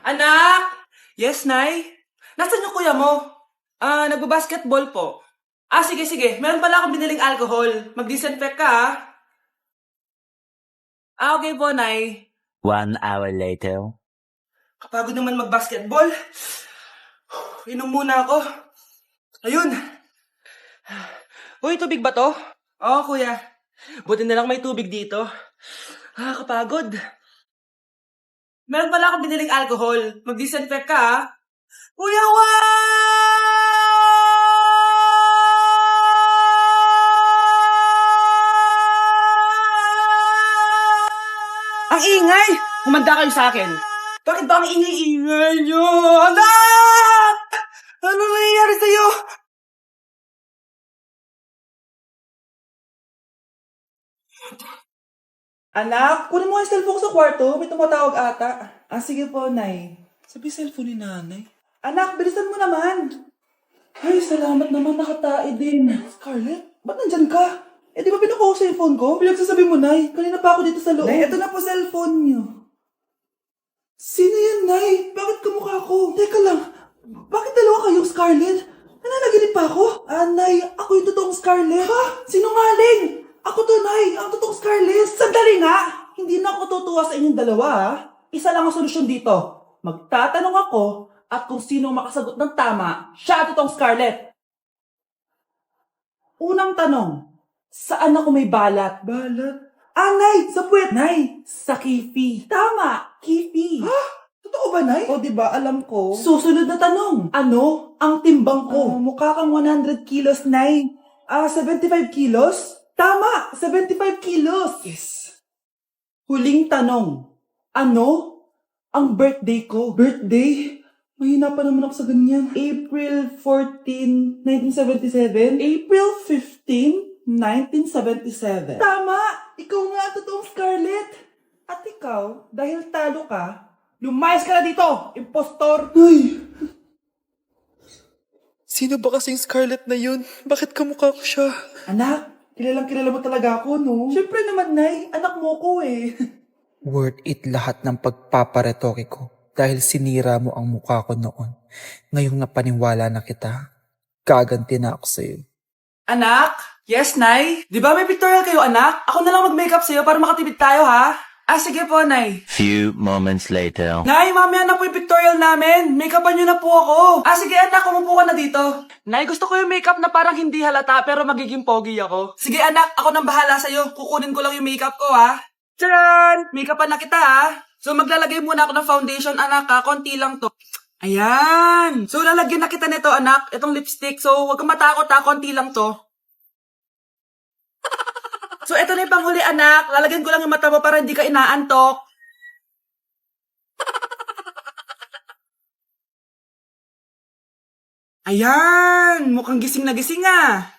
Anak! Yes, Nay? Nasaan yung kuya mo? Nagbabasketball po. Sige. Meron pala akong biniling alcohol. Mag-disinfect ka, ha? Okay po, Nay. 1 hour later. Kapagod naman mag-basketball. Inom muna ako. Ayun. Uy, tubig ba to? Oo, kuya. Buti na lang may tubig dito. Kapagod. Meron pala akong biniling alcohol. Mag-disinfect ka, ha? Kuya, Ang ingay! Humanda kayo sa akin. Bakit ba ang ingay-ingay nyo? Anak! Ano nangyayari sa'yo? Anak, kunin mo yung cellphone ko sa kwarto. May tumatawag ata. Sige po, Nay. Sabi cellphone ni nanay. Anak, bilisan mo naman. Ay, salamat naman. Nakatae din. Scarlett, ba't nandyan ka? Di ba pinukuha ko sa phone ko? Pinagsasabi mo, Nay. Kanina pa ako dito sa loob. Nay, ito na po cellphone niyo. Sino yan, Nay? Bakit kamukha ko? Teka lang. Bakit dalawa kayong Scarlett? Nananaginip pa ako? Nay, ako yung totoong Scarlett. Ha? Sinungaling! Ako to, Nay. Ang totoong Scarlett. Sandali nga! Hindi na ako tutuwa sa inyong dalawa, ha? Isa lang ang solusyon dito. Magtatanong ako at kung sino makasagot ng tama, siya ang totoong Scarlett. Unang tanong, saan ako may balat? Balat? Nay! Sa puwet! Nay! Sa kifi. Tama! Kifi. Ha? Totoo ba, Nay? O, diba? Alam ko. Susunod na tanong. Ano ang timbang ko? Mukha kang 100 kilos, Nay. 75 kilos? Tama! 75 kilos! Yes. Huling tanong. Ano ang birthday ko? Birthday? Mahina pa naman ako sa ganyan. April 14, 1977? April 15, 1977. Tama! Ikaw nga ang totoong Scarlett. At ikaw, dahil talo ka, lumayas ka na dito, impostor! Ay! Sino ba kasing Scarlett na yun? Bakit kamukha ko siya? Anak, kilala mo talaga ako, no? Siyempre naman, Nay. Anak mo ko eh. Worth it lahat ng pagpaparetoke ko dahil sinira mo ang mukha ko noon. Ngayong napaniwala na kita, gaganti na ako sa'yo. Anak? Yes, Nay? Di ba may pictorial kayo, anak? Ako na lang mag-makeup sa'yo para makatipid tayo, ha? Sige po, Nay. Few moments later. Nay, mamaya na po yung pictorial namin. Make-upan nyo na po ako. Sige, anak, umupo ka na dito. Nay, gusto ko yung makeup na parang hindi halata pero magiging pogi ako. Sige, anak, ako nang bahala sa'yo. Kukunin ko lang yung makeup ko, ha? Tcharan! Make-upan na kita, ha? So, maglalagay muna ako ng foundation, anak, ha? Konti lang to. Ayan! So, lalagyan na kita nito, anak. Itong lipstick. So, huwag kang matakot, ha? Konti lang to. So, eto na yung panghuli, anak. Lalagyan ko lang yung mata mo para hindi ka inaantok. Ayan! Mukhang gising na gising, ah.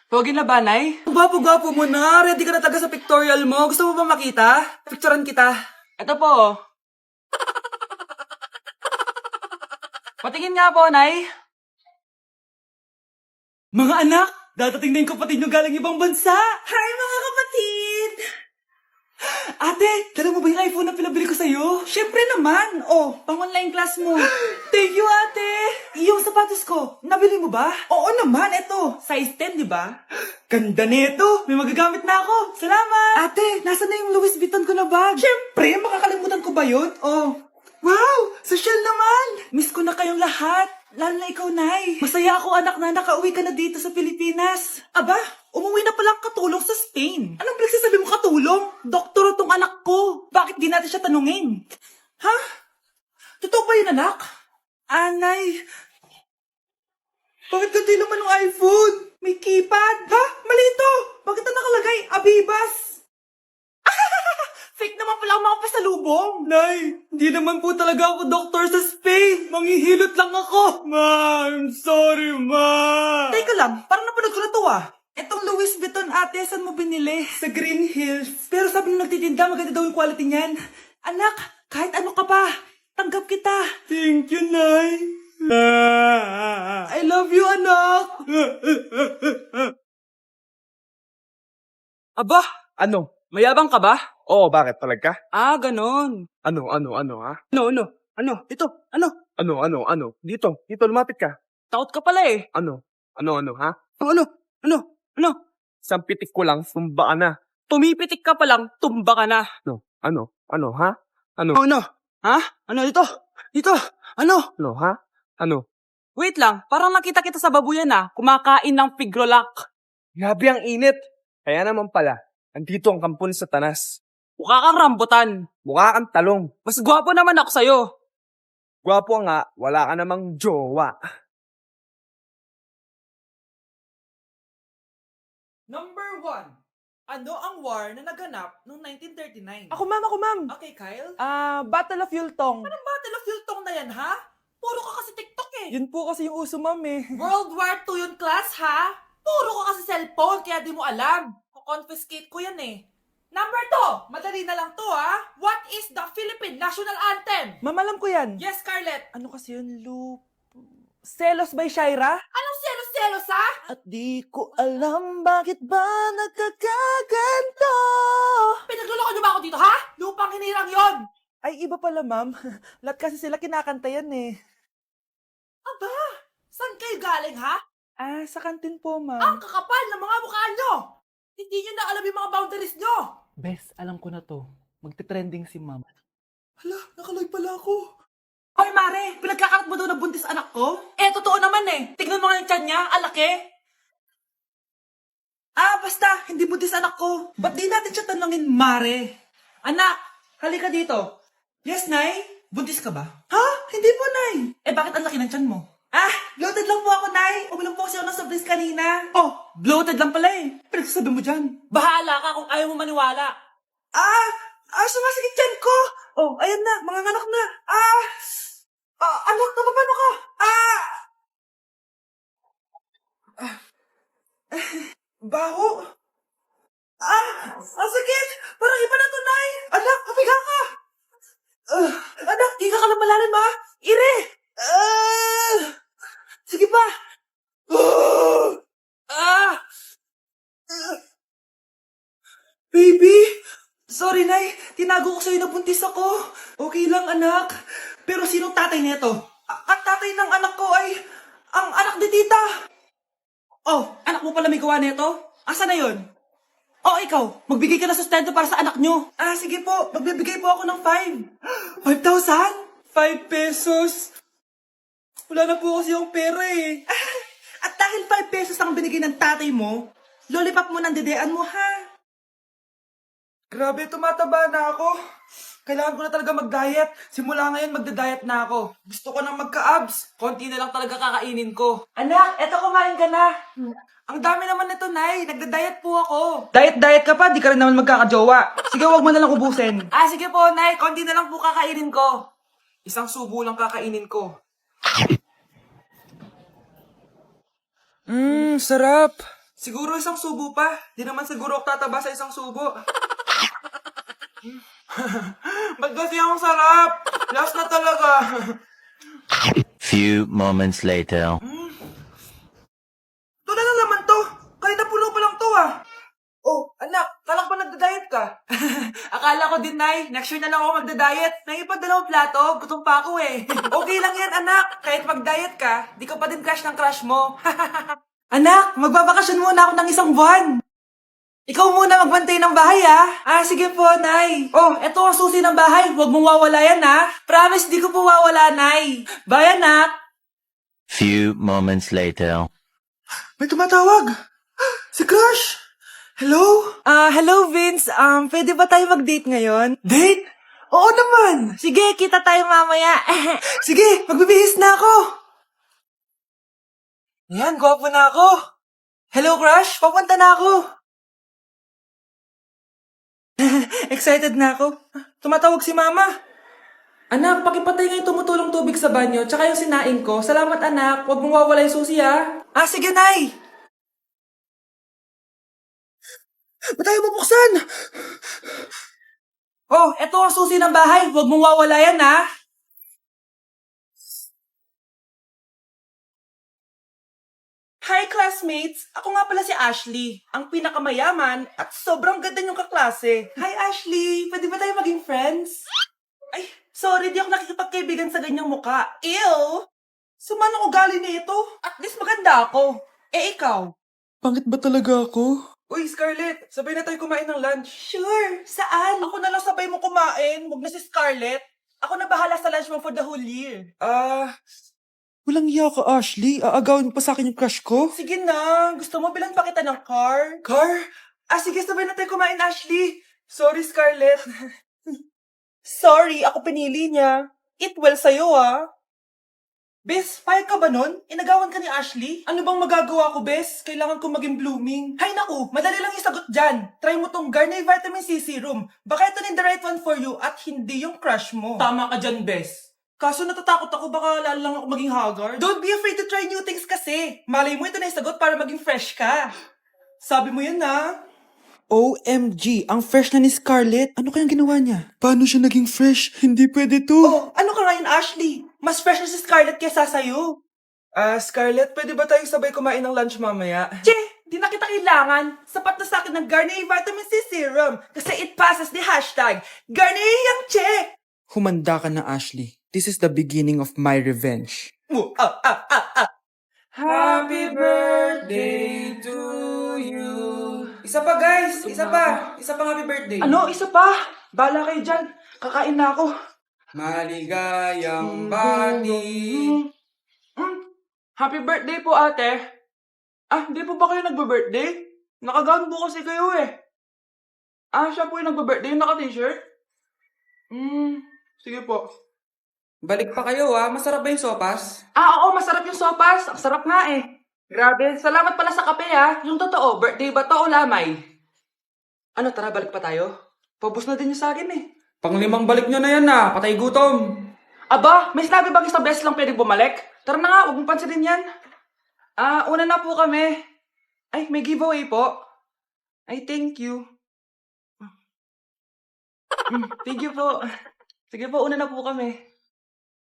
Pogi na ba, Nay? Gwapo-gwapo mo na. Ready ka na talaga sa pictorial mo. Gusto mo ba makita? Picturean kita. Eto po. Patingin nga po, Nay. Mga anak, dadating na yung kapatid nyo galing ibang bansa. Hi, mga kapatid! Ate, dala mo ba yung iPhone na pinabili ko sa'yo? Siyempre naman. Pang-online class mo. Thank you, ate. Yung sapatos ko, nabili mo ba? Oo naman, eto. Size 10, di ba? Ganda nito. May magagamit na ako. Salamat. Ate, nasa na yung Louis Vuitton ko na bag? Siyempre, makakalimutan ko ba yun? Wow! Social naman! Miss ko na kayong lahat. Lalo na ikaw, Nay. Masaya ako, anak, na nakauwi ka na dito sa Pilipinas. Aba, umuwi na palang katulong sa Spain. Anong pinagsasabi mo katulong? Doktor tong anak ko. Bakit di natin siya tanungin? Ha? Totoo ba yun, anak? Nay. Bakit ganti naman ng iPhone? May keypad. Ha? Mali ito. Bakit na nakalagay? Abibas. Fake naman pala ang mga pasalubong. Nay, hindi naman po talaga ako doktor sa Spain. Manghihilot lang ako. Ma, I'm sorry, ma. Teka lang, parang napanood ko na to ah. Etong Louis Vuitton ate, saan mo binili? Sa Green Hills. Pero sabi nung nagtitinda, maganda daw yung quality niyan. Anak, kahit ano ka pa, tanggap kita. Thank you, Nay. I love you, anak. Aba, Ano? mayabang ka ba? Oo, bakit? Talag ka? Ganon. Ano, ha? No. Ano? Ito? Ano? Ano? Dito, lumapit ka. Takot ka pala eh. Ano, ha? Ano? Isang pitik ko lang, sumba ka na. Tumipitik ka pa lang, tumba ka na. Ano, ha? Ano, Ano? Ha? Ano dito? Dito? Ano? ha? Ano? Wait lang, parang nakita kita sa babuyan kumakain ng pigrolak. Grabe ang init. Kaya naman pala, andito ang kampo ni Satanas. Mukha kang rambutan. Mukha kang talong. Mas gwapo naman ako sa'yo. Gwapo nga, wala ka namang jowa. Number 1. Ano ang war na naganap noong 1939? Ako ma'am. Okay, Kyle. Battle of Yultong. Battle of Yultong na yan, ha? Puro ka kasi TikTok eh. Yun po kasi yung uso ma'am eh. World War II yun, class, ha? Puro ka kasi cellphone, kaya di mo alam. Confiscate ko yan eh. Number 2, madali na lang to, ha? What is the Philippine National Anthem? Ma'am, alam ko yan. Yes, Scarlett. Ano kasi yun, Selos by Shaira? Anong selos-selos, ha? At di ko alam bakit ba nagkakaganto. Pinagluloko niyo ba ako dito, ha? Lupang hinirang yon. Ay, iba pala ma'am. Lahat kasi sila kinakanta yan eh. Aba, saan kayo galing, ha? Sa kantin po Ang ma'am. kakapal ng mga mukha nyo. Hindi nyo na alam yung mga boundaries nyo. Bes, alam ko na to. Magte-trending si ma'am. Hala, nakaloy pala ako. Hoy Mare, pinagkakarat mo daw na buntis anak ko? Totoo naman eh. Tignan mo nga yung tiyan niya, alaki. Basta, hindi buntis anak ko. Ba't di natin siya tanungin, Mare? Anak, halika dito. Yes, Nay? Buntis ka ba? Ha? Hindi po, Nay. Bakit ang laki ng tiyan mo? Bloated lang po ako, Nay. Uminom po kasi ako ng soft drinks kanina. Oh, bloated lang pala eh. Pinagsasabi mo dyan. Bahala ka kung ayaw mo maniwala. Sumasigit tiyan ko. Oh, ayan na, mga anak na. Anak, paano ka? Baho. Sakit. Parang iba na to, Nay. Anak, papiga ka. Anak, higa ka lang malalim, ha? Ire. Sige pa. Baby. Sorry, Nay. Tinago ko sa'yo na buntis ako. Okay lang, anak. Pero sinong tatay nito? Ang tatay ng anak ko ay ang anak ni tita. Oh, anak mo pala may gawa nito? Asa na yun? Oh, ikaw, magbigay ka na sustento para sa anak nyo. Sige po, magbibigay po ako ng 5. 5,000? 5 pesos? Wala na po kasi yung pera eh. At dahil 5 pesos ang binigay ng tatay mo, lollipop mo ng dedean mo, ha? Grabe, tumataba na ako. Kailangan ko na talaga mag-diet. Simula ngayon, magda-diet na ako. Gusto ko nang magka-abs. Konti na lang talaga kakainin ko. Anak, eto kumain ka na. Ang dami naman nito, Nay. Nagda-diet po ako. Diet ka pa? Di ka rin naman magkakajowa. Sige, wag mo na lang ubusin. Sige po, Nay. Konti na lang po kakainin ko. Isang subo lang kakainin ko. Sarap. Siguro isang subo pa. Di naman siguro ako tataba sa isang subo. Ba't kasi ang sarap? Last na talaga. Few moments later. Ito na naman to. Kanina puno pa lang to Oh, anak, kala ko ba nagda-diet ka? Akala ko din, Nay. Next year na lang ako magda-diet. Nangipag 2 plato, gutom pa ako eh. Okay lang yan, anak. Kahit mag-diet ka, di ka pa din crush ng crush mo. Anak, magbabakasyon muna ako ng 1 buwan. Ikaw muna magbantay ng bahay, sige po, Nay. Oh, eto ang susi ng bahay. Huwag mong wawala yan, Promise, di ko po wawala, Nay. Bye, anak. Few moments later. May tumatawag. Si Crush. Hello? Hello, Vince. Pwede ba tayo mag-date ngayon? Date? Oo naman. Sige, kita tayo mamaya. Sige, magbibihis na ako. Yan, gwapo na ako. Hello, Crush. Papunta na ako. Excited na ako. Tumatawag si Mama. Anak, pakipatay nga yung tumutulong tubig sa banyo, tsaka yung sinain ko. Salamat, anak. Huwag mong wawala yung susi, sige, Nay. Ba't tayo mabuksan? Oh, eto ang susi ng bahay. Huwag mong wawala yan, Hi, classmates! Ako nga pala si Ashley, ang pinakamayaman at sobrang ganda niyong kaklase. Hi, Ashley! Pwede ba tayo maging friends? Ay, Sorry, di ako nakikipagkaibigan sa ganyang muka. Ew! Sumano ko galing nito? At least maganda ako. Eh, ikaw? Pangit ba talaga ako? Uy, Scarlett, sabay na tayo kumain ng lunch. Sure, saan? Ako na lang sabay mo kumain, huwag na si Scarlett. Ako na bahala sa lunch mo for the whole year. Walang iya ka, Ashley. Aagawin mo pa sa akin yung crush ko? Sige na, gusto mo bilan pa kita ng car? Car? Sige, sabay na tayo kumain, Ashley. Sorry, Scarlett. Sorry, ako pinili niya. Eat well sa'yo, ah. Bes, payag ka ba nun? Inagawan ka ni Ashley? Ano bang magagawa ko, Bes? Kailangan ko maging blooming. Hay naku, madali lang isagot dyan. Try mo tong Garnier Vitamin C Serum. Baka ito na the right one for you at hindi yung crush mo. Tama ka dyan, Bes. Kaso natatakot ako baka lalo lang ako maging haggard. Don't be afraid to try new things kasi. Malay mo ito na isagot para maging fresh ka. Sabi mo yan na. OMG, ang fresh na ni Scarlett. Ano kayang ginawa niya? Paano siya naging fresh? Hindi pwede to. Oh, ano ka ngayon, Ashley? Mas fresh na si Scarlett kesa sa'yo. Scarlett, pwede ba tayong sabay kumain ng lunch mamaya? Che, di na kita kailangan. Sapat na sa akin ng Garnier Vitamin C Serum kasi it passes the hashtag Garnier yang che. Humanda ka na, Ashley. This is the beginning of my revenge. Happy birthday to you. Isa pa, guys. Isa pa. Isa pang happy birthday. Ano? Isa pa? Bala kayo dyan. Kakain na ako. Maligayang bati. Happy birthday po, ate. Hindi po ba kayo nagbe-birthday? Nakagown po kasi kayo eh. Siya po yung nagbe-birthday, yung naka-t-shirt? Sige po. Balik pa kayo masarap ba yung sopas? Oo, masarap yung sopas. Ang sarap nga eh. Grabe, salamat pala sa kape Yung totoo, birthday ba to o lamay? Ano, tara, balik pa tayo? Paubos na din yung sa akin eh. Panglimang balik nyo na yan patay gutom. Aba, may sinabi bang isang beses lang pwede bumalik? Tara na nga, huwag mong pansinin yan. Una na po kami. Ay, may giveaway po. Ay, thank you. Thank you po. Sige po, una na po kami.